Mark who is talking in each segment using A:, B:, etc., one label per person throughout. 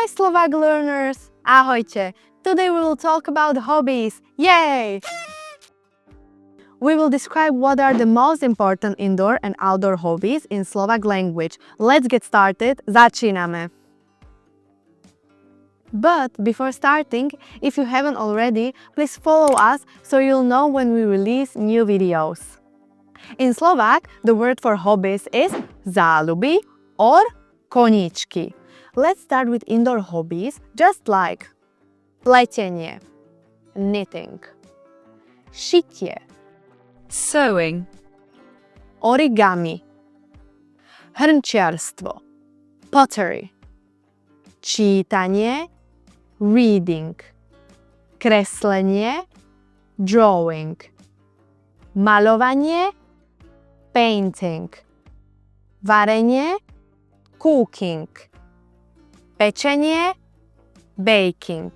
A: Hi Slovak learners! Ahojte! Today we will talk about hobbies. Yay! We will describe what are the most important indoor and outdoor hobbies in Slovak language. Let's get started. Začíname! But before starting, if you haven't already, please follow us so you'll know when we release new videos. In Slovak, the word for hobbies is záľuby or koníčky. Let's start with indoor hobbies, just like pletenie, knitting, šitie,
B: sewing,
A: origami, hrnčiarstvo, pottery, čítanie, reading, kreslenie, drawing, maľovanie, painting, varenie, cooking, pečenie, baking,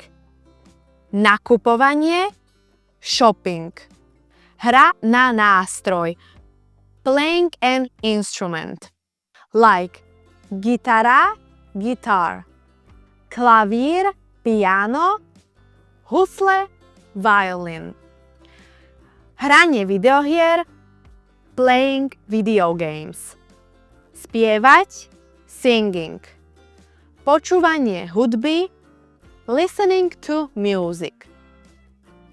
A: nakupovanie, shopping, hra na nástroj, playing an instrument, like gitara, guitar, klavír, piano, husle, violin, hranie videohier, playing video games, spievať, singing, počúvanie hudby, listening to music,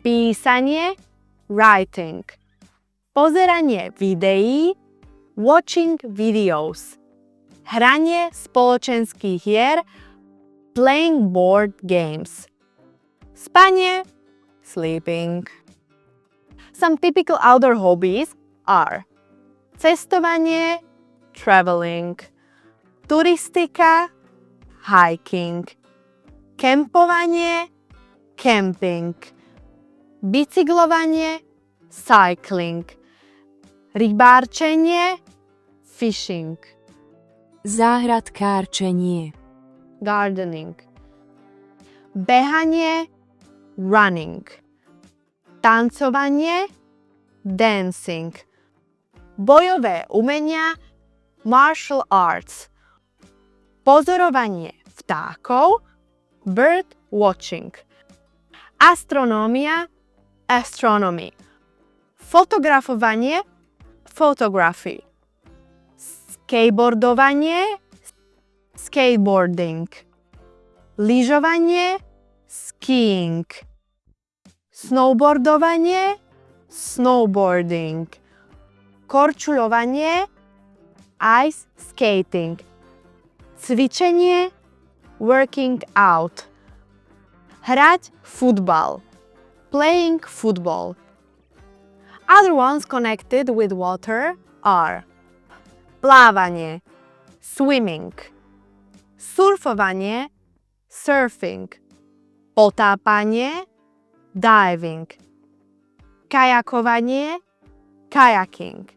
A: písanie, writing, pozeranie videí, watching videos, hranie spoločenských hier, playing board games, spanie, sleeping. Some typical outdoor hobbies are cestovanie, traveling, turistika, hiking, kempovanie, camping, bicyklovanie, cycling, rybárčenie, fishing,
B: záhradkárčenie,
A: gardening, behanie, running, tancovanie, dancing, bojové umenia, martial arts, pozorovanie vtákov, bird watching, astronómia, astronomy, fotografovanie, photography, skateboardovanie, skateboarding, lyžovanie, skiing, snowboardovanie, snowboarding, korčuľovanie, ice skating, cvičenie, working out, hrať futbal, playing football. Other ones connected with water are plávanie, swimming, surfovanie, surfing, potápanie, diving, kajakovanie, kayaking,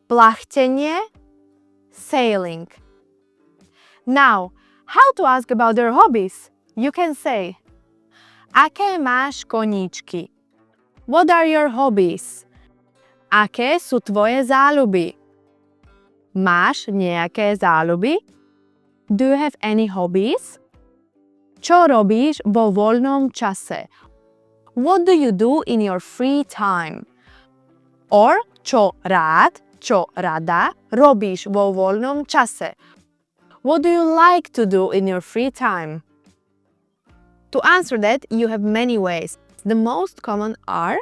A: plachtenie, sailing. Now, how to ask about their hobbies? You can say, aké máš koníčky? What are your hobbies? Aké sú tvoje záľuby? Máš nejaké záľuby? Do you have any hobbies? Čo robíš vo voľnom čase? What do you do in your free time? Or čo rád, čo rada robíš vo voľnom čase? What do you like to do in your free time? To answer that, you have many ways. The most common are: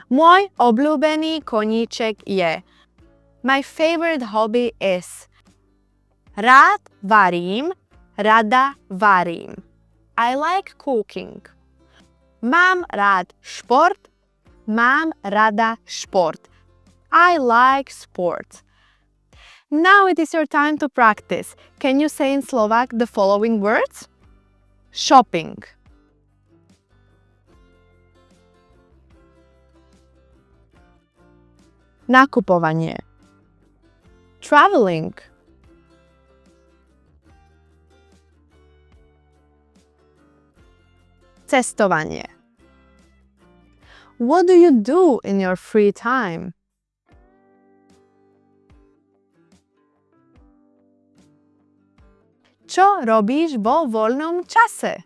A: môj obľúbený koníček je. My favorite hobby is. Rád varím, rada varím. I like cooking. Mám rád šport, mám rada šport. I like sports. Now it is your time to practice. Can you say in Slovak the following words? Shopping, nakupovanie, traveling, cestovanie. What do you do in your free time? Čo robíš vo voľnom čase?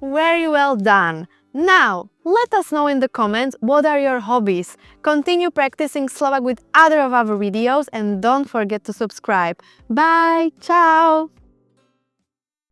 A: Very well done! Now, let us know in the comments what are your hobbies. Continue practicing Slovak with other of our videos and don't forget to subscribe. Bye! Ciao!